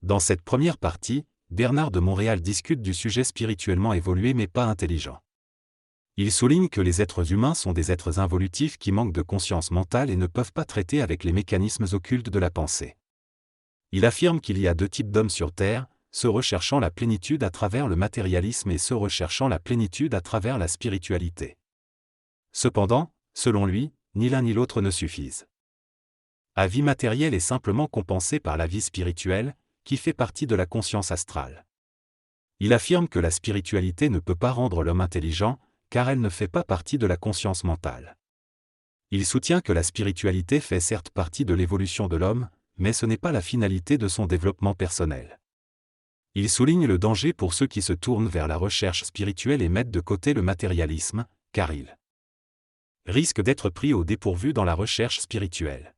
Dans cette première partie, Bernard de Montréal discute du sujet spirituellement évolué mais pas intelligent. Il souligne que les êtres humains sont des êtres involutifs qui manquent de conscience mentale et ne peuvent pas traiter avec les mécanismes occultes de la pensée. Il affirme qu'il y a deux types d'hommes sur Terre, ceux recherchant la plénitude à travers le matérialisme et ceux recherchant la plénitude à travers la spiritualité. Cependant, selon lui, ni l'un ni l'autre ne suffisent. La vie matérielle est simplement compensée par la vie spirituelle, qui fait partie de la conscience astrale. Il affirme que la spiritualité ne peut pas rendre l'homme intelligent, car elle ne fait pas partie de la conscience mentale. Il soutient que la spiritualité fait certes partie de l'évolution de l'homme, mais ce n'est pas la finalité de son développement personnel. Il souligne le danger pour ceux qui se tournent vers la recherche spirituelle et mettent de côté le matérialisme, car ils risquent d'être pris au dépourvu dans la recherche spirituelle.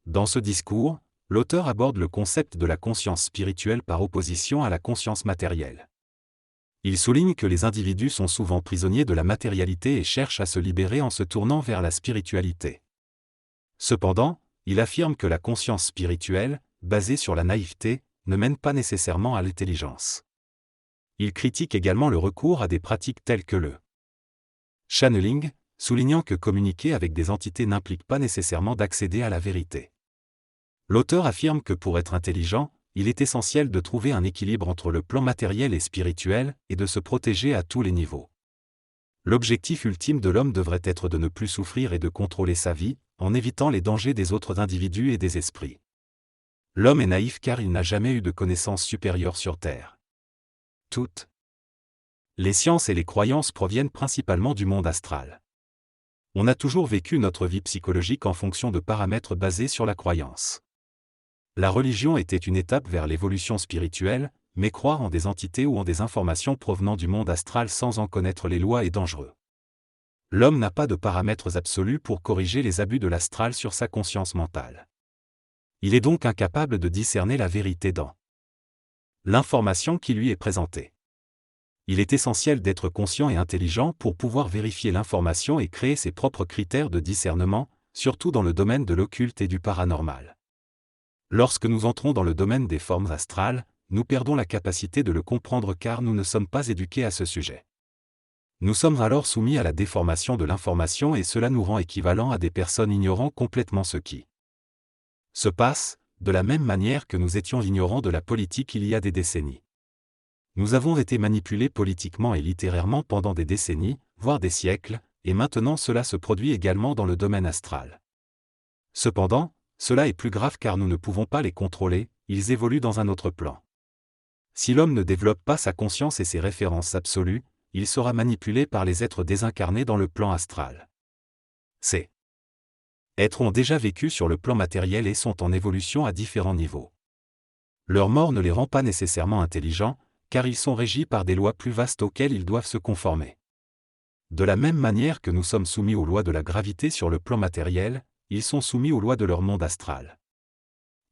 Dans ce discours, l'auteur aborde le concept de la conscience spirituelle par opposition à la conscience matérielle. Il souligne que les individus sont souvent prisonniers de la matérialité et cherchent à se libérer en se tournant vers la spiritualité. Cependant, il affirme que la conscience spirituelle, basée sur la naïveté, ne mène pas nécessairement à l'intelligence. Il critique également le recours à des pratiques telles que le channeling, soulignant que communiquer avec des entités n'implique pas nécessairement d'accéder à la vérité. L'auteur affirme que pour être intelligent, il est essentiel de trouver un équilibre entre le plan matériel et spirituel et de se protéger à tous les niveaux. L'objectif ultime de l'homme devrait être de ne plus souffrir et de contrôler sa vie, en évitant les dangers des autres individus et des esprits. L'homme est naïf car il n'a jamais eu de connaissances supérieures sur Terre. Toutes les sciences et les croyances proviennent principalement du monde astral. On a toujours vécu notre vie psychologique en fonction de paramètres basés sur la croyance. La religion était une étape vers l'évolution spirituelle, mais croire en des entités ou en des informations provenant du monde astral sans en connaître les lois est dangereux. L'homme n'a pas de paramètres absolus pour corriger les abus de l'astral sur sa conscience mentale. Il est donc incapable de discerner la vérité dans l'information qui lui est présentée. Il est essentiel d'être conscient et intelligent pour pouvoir vérifier l'information et créer ses propres critères de discernement, surtout dans le domaine de l'occulte et du paranormal. Lorsque nous entrons dans le domaine des formes astrales, nous perdons la capacité de le comprendre car nous ne sommes pas éduqués à ce sujet. Nous sommes alors soumis à la déformation de l'information et cela nous rend équivalents à des personnes ignorant complètement ce qui se passe, de la même manière que nous étions ignorants de la politique il y a des décennies. Nous avons été manipulés politiquement et littérairement pendant des décennies, voire des siècles, et maintenant cela se produit également dans le domaine astral. Cependant, cela est plus grave car nous ne pouvons pas les contrôler, ils évoluent dans un autre plan. Si l'homme ne développe pas sa conscience et ses références absolues, il sera manipulé par les êtres désincarnés dans le plan astral. Ces êtres ont déjà vécu sur le plan matériel et sont en évolution à différents niveaux. Leur mort ne les rend pas nécessairement intelligents, car ils sont régis par des lois plus vastes auxquelles ils doivent se conformer. De la même manière que nous sommes soumis aux lois de la gravité sur le plan matériel, ils sont soumis aux lois de leur monde astral.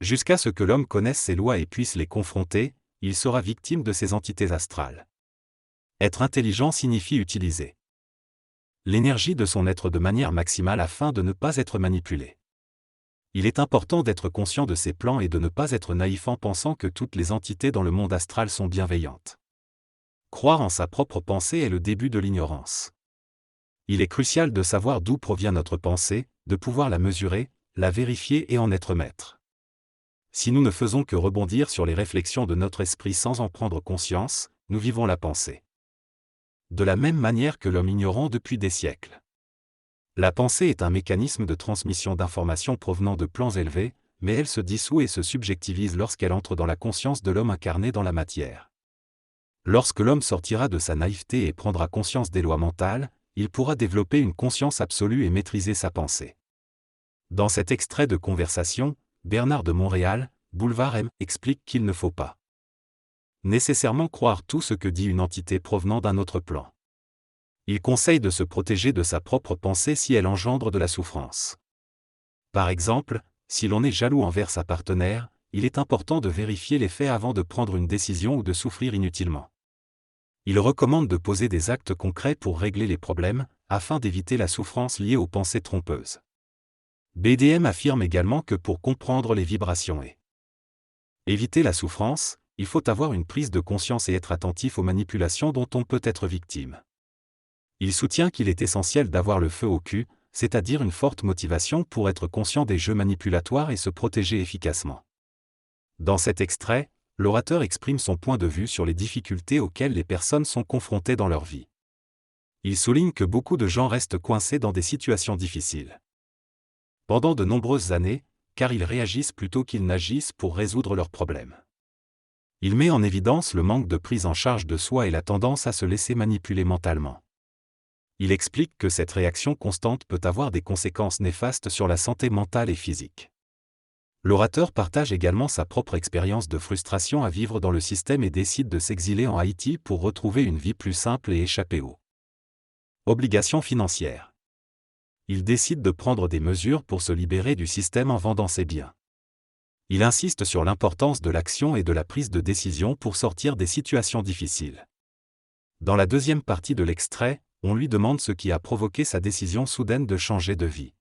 Jusqu'à ce que l'homme connaisse ces lois et puisse les confronter, il sera victime de ces entités astrales. Être intelligent signifie utiliser l'énergie de son être de manière maximale afin de ne pas être manipulé. Il est important d'être conscient de ces plans et de ne pas être naïf en pensant que toutes les entités dans le monde astral sont bienveillantes. Croire en sa propre pensée est le début de l'ignorance. Il est crucial de savoir d'où provient notre pensée, de pouvoir la mesurer, la vérifier et en être maître. Si nous ne faisons que rebondir sur les réflexions de notre esprit sans en prendre conscience, nous vivons la pensée. De la même manière que l'homme ignorant depuis des siècles. La pensée est un mécanisme de transmission d'informations provenant de plans élevés, mais elle se dissout et se subjectivise lorsqu'elle entre dans la conscience de l'homme incarné dans la matière. Lorsque l'homme sortira de sa naïveté et prendra conscience des lois mentales, il pourra développer une conscience absolue et maîtriser sa pensée. Dans cet extrait de conversation, Bernard de Montréal, Boulevard M, explique qu'il ne faut pas nécessairement croire tout ce que dit une entité provenant d'un autre plan. Il conseille de se protéger de sa propre pensée si elle engendre de la souffrance. Par exemple, si l'on est jaloux envers sa partenaire, il est important de vérifier les faits avant de prendre une décision ou de souffrir inutilement. Il recommande de poser des actes concrets pour régler les problèmes, afin d'éviter la souffrance liée aux pensées trompeuses. BDM affirme également que pour comprendre les vibrations et Éviter la souffrance, il faut avoir une prise de conscience et être attentif aux manipulations dont on peut être victime. Il soutient qu'il est essentiel d'avoir le feu au cul, c'est-à-dire une forte motivation pour être conscient des jeux manipulatoires et se protéger efficacement. Dans cet extrait, l'orateur exprime son point de vue sur les difficultés auxquelles les personnes sont confrontées dans leur vie. Il souligne que beaucoup de gens restent coincés dans des situations difficiles pendant de nombreuses années, car ils réagissent plutôt qu'ils n'agissent pour résoudre leurs problèmes. Il met en évidence le manque de prise en charge de soi et la tendance à se laisser manipuler mentalement. Il explique que cette réaction constante peut avoir des conséquences néfastes sur la santé mentale et physique. L'orateur partage également sa propre expérience de frustration à vivre dans le système et décide de s'exiler en Haïti pour retrouver une vie plus simple et échapper aux obligations financières. Il décide de prendre des mesures pour se libérer du système en vendant ses biens. Il insiste sur l'importance de l'action et de la prise de décision pour sortir des situations difficiles. Dans la deuxième partie de l'extrait, on lui demande ce qui a provoqué sa décision soudaine de changer de vie.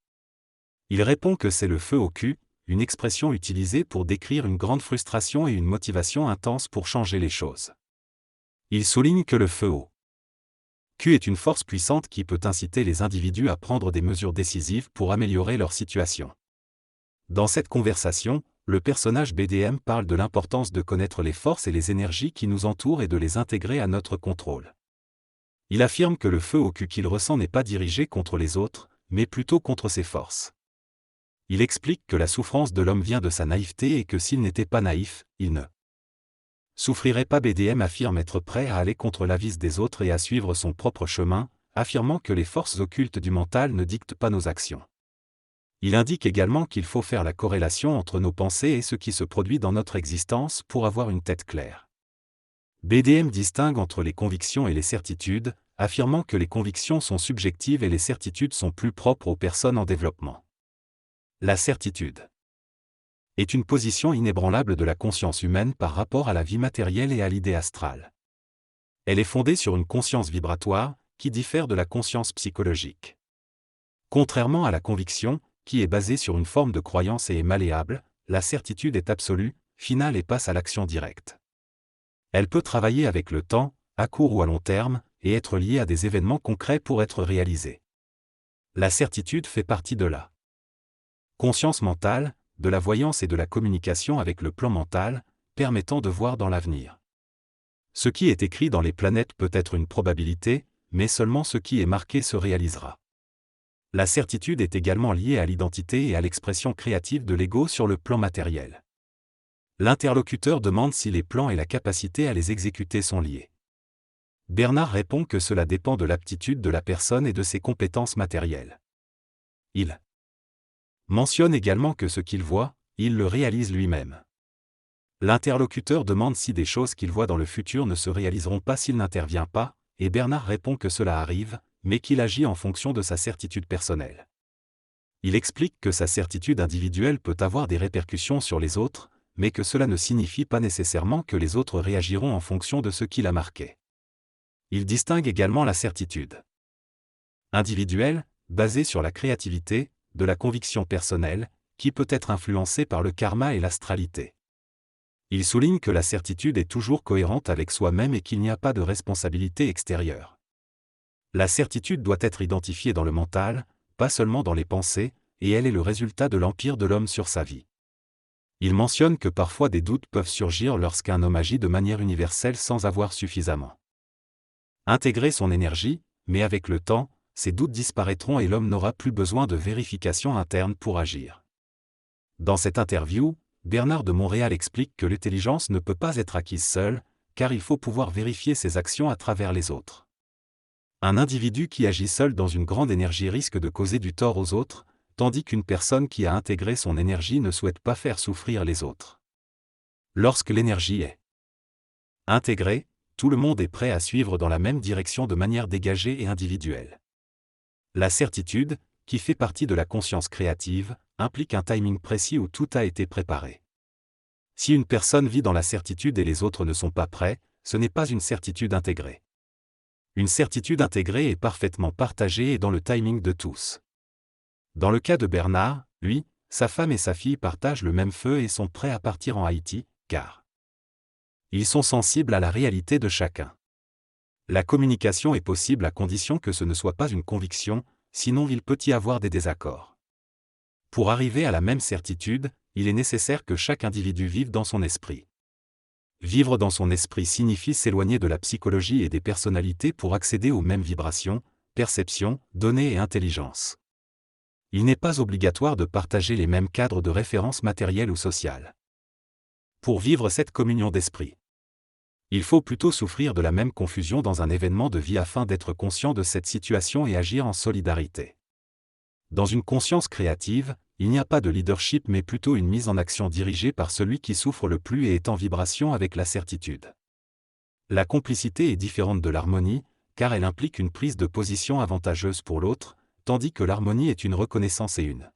Il répond que c'est le feu au cul, une expression utilisée pour décrire une grande frustration et une motivation intense pour changer les choses. Il souligne que le feu au cul est une force puissante qui peut inciter les individus à prendre des mesures décisives pour améliorer leur situation. Dans cette conversation, le personnage BDM parle de l'importance de connaître les forces et les énergies qui nous entourent et de les intégrer à notre contrôle. Il affirme que le feu au cul qu'il ressent n'est pas dirigé contre les autres, mais plutôt contre ses forces. Il explique que la souffrance de l'homme vient de sa naïveté et que s'il n'était pas naïf, il ne souffrirait pas. BDM affirme être prêt à aller contre l'avis des autres et à suivre son propre chemin, affirmant que les forces occultes du mental ne dictent pas nos actions. Il indique également qu'il faut faire la corrélation entre nos pensées et ce qui se produit dans notre existence pour avoir une tête claire. BDM distingue entre les convictions et les certitudes, affirmant que les convictions sont subjectives et les certitudes sont plus propres aux personnes en développement. La certitude est une position inébranlable de la conscience humaine par rapport à la vie matérielle et à l'idée astrale. Elle est fondée sur une conscience vibratoire, qui diffère de la conscience psychologique. Contrairement à la conviction, qui est basée sur une forme de croyance et est malléable, la certitude est absolue, finale et passe à l'action directe. Elle peut travailler avec le temps, à court ou à long terme, et être liée à des événements concrets pour être réalisée. La certitude fait partie de la conscience mentale, de la voyance et de la communication avec le plan mental, permettant de voir dans l'avenir. Ce qui est écrit dans les planètes peut être une probabilité, mais seulement ce qui est marqué se réalisera. La certitude est également liée à l'identité et à l'expression créative de l'ego sur le plan matériel. L'interlocuteur demande si les plans et la capacité à les exécuter sont liés. Bernard répond que cela dépend de l'aptitude de la personne et de ses compétences matérielles. Il mentionne également que ce qu'il voit, il le réalise lui-même. L'interlocuteur demande si des choses qu'il voit dans le futur ne se réaliseront pas s'il n'intervient pas, et Bernard répond que cela arrive, mais qu'il agit en fonction de sa certitude personnelle. Il explique que sa certitude individuelle peut avoir des répercussions sur les autres, mais que cela ne signifie pas nécessairement que les autres réagiront en fonction de ce qu'il a marqué. Il distingue également la certitude individuelle, basée sur la créativité, de la conviction personnelle, qui peut être influencée par le karma et l'astralité. Il souligne que la certitude est toujours cohérente avec soi-même et qu'il n'y a pas de responsabilité extérieure. La certitude doit être identifiée dans le mental, pas seulement dans les pensées, et elle est le résultat de l'empire de l'homme sur sa vie. Il mentionne que parfois des doutes peuvent surgir lorsqu'un homme agit de manière universelle sans avoir suffisamment intégré son énergie, mais avec le temps, ces doutes disparaîtront et l'homme n'aura plus besoin de vérification interne pour agir. Dans cette interview, Bernard de Montréal explique que l'intelligence ne peut pas être acquise seule, car il faut pouvoir vérifier ses actions à travers les autres. Un individu qui agit seul dans une grande énergie risque de causer du tort aux autres, tandis qu'une personne qui a intégré son énergie ne souhaite pas faire souffrir les autres. Lorsque l'énergie est intégrée, tout le monde est prêt à suivre dans la même direction de manière dégagée et individuelle. La certitude, qui fait partie de la conscience créative, implique un timing précis où tout a été préparé. Si une personne vit dans la certitude et les autres ne sont pas prêts, ce n'est pas une certitude intégrée. Une certitude intégrée est parfaitement partagée et dans le timing de tous. Dans le cas de Bernard, lui, sa femme et sa fille partagent le même feu et sont prêts à partir en Haïti, car ils sont sensibles à la réalité de chacun. La communication est possible à condition que ce ne soit pas une conviction, sinon il peut y avoir des désaccords. Pour arriver à la même certitude, il est nécessaire que chaque individu vive dans son esprit. Vivre dans son esprit signifie s'éloigner de la psychologie et des personnalités pour accéder aux mêmes vibrations, perceptions, données et intelligence. Il n'est pas obligatoire de partager les mêmes cadres de référence matérielles ou sociales. Pour vivre cette communion d'esprit, il faut plutôt souffrir de la même confusion dans un événement de vie afin d'être conscient de cette situation et agir en solidarité. Dans une conscience créative, il n'y a pas de leadership mais plutôt une mise en action dirigée par celui qui souffre le plus et est en vibration avec la certitude. La complicité est différente de l'harmonie, car elle implique une prise de position avantageuse pour l'autre, tandis que l'harmonie est une reconnaissance et une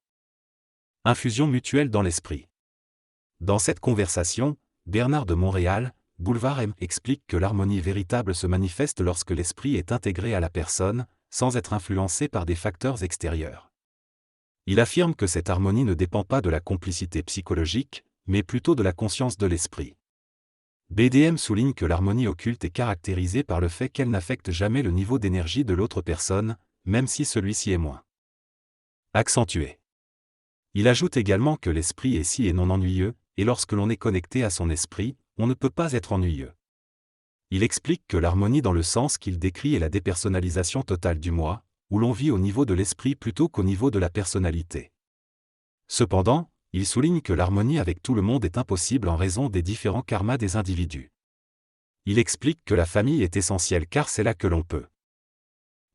infusion mutuelle dans l'esprit. Dans cette conversation, Bernard de Montréal, Boulevard M, explique que l'harmonie véritable se manifeste lorsque l'esprit est intégré à la personne, sans être influencé par des facteurs extérieurs. Il affirme que cette harmonie ne dépend pas de la complicité psychologique, mais plutôt de la conscience de l'esprit. BDM souligne que l'harmonie occulte est caractérisée par le fait qu'elle n'affecte jamais le niveau d'énergie de l'autre personne, même si celui-ci est moins accentué. Il ajoute également que l'esprit est si et non ennuyeux, et lorsque l'on est connecté à son esprit, on ne peut pas être ennuyeux. Il explique que l'harmonie dans le sens qu'il décrit est la dépersonnalisation totale du moi, où l'on vit au niveau de l'esprit plutôt qu'au niveau de la personnalité. Cependant, il souligne que l'harmonie avec tout le monde est impossible en raison des différents karmas des individus. Il explique que la famille est essentielle car c'est là que l'on peut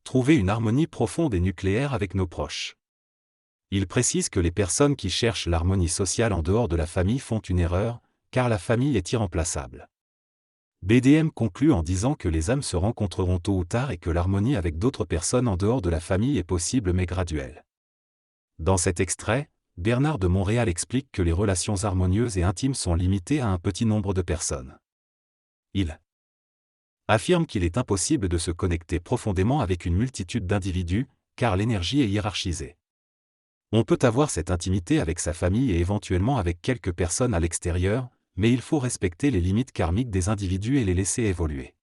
trouver une harmonie profonde et nucléaire avec nos proches. Il précise que les personnes qui cherchent l'harmonie sociale en dehors de la famille font une erreur, car la famille est irremplaçable. BDM conclut en disant que les âmes se rencontreront tôt ou tard et que l'harmonie avec d'autres personnes en dehors de la famille est possible mais graduelle. Dans cet extrait, Bernard de Montréal explique que les relations harmonieuses et intimes sont limitées à un petit nombre de personnes. Il affirme qu'il est impossible de se connecter profondément avec une multitude d'individus, car l'énergie est hiérarchisée. On peut avoir cette intimité avec sa famille et éventuellement avec quelques personnes à l'extérieur, mais il faut respecter les limites karmiques des individus et les laisser évoluer.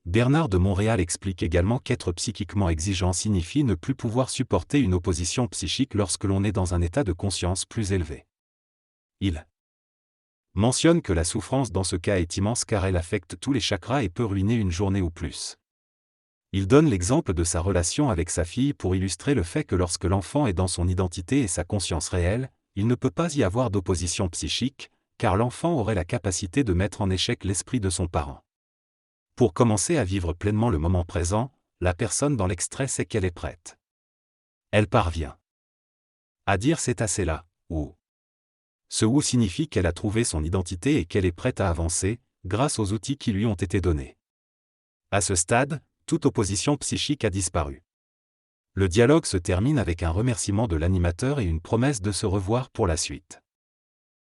Bernard de Montréal explique également qu'être psychiquement exigeant signifie ne plus pouvoir supporter une opposition psychique lorsque l'on est dans un état de conscience plus élevé. Il mentionne que la souffrance dans ce cas est immense car elle affecte tous les chakras et peut ruiner une journée ou plus. Il donne l'exemple de sa relation avec sa fille pour illustrer le fait que lorsque l'enfant est dans son identité et sa conscience réelle, il ne peut pas y avoir d'opposition psychique, car l'enfant aurait la capacité de mettre en échec l'esprit de son parent. Pour commencer à vivre pleinement le moment présent, la personne dans l'extrait sait qu'elle est prête. Elle parvient à dire c'est assez là, ou ce ou signifie qu'elle a trouvé son identité et qu'elle est prête à avancer, grâce aux outils qui lui ont été donnés. À ce stade, toute opposition psychique a disparu. Le dialogue se termine avec un remerciement de l'animateur et une promesse de se revoir pour la suite.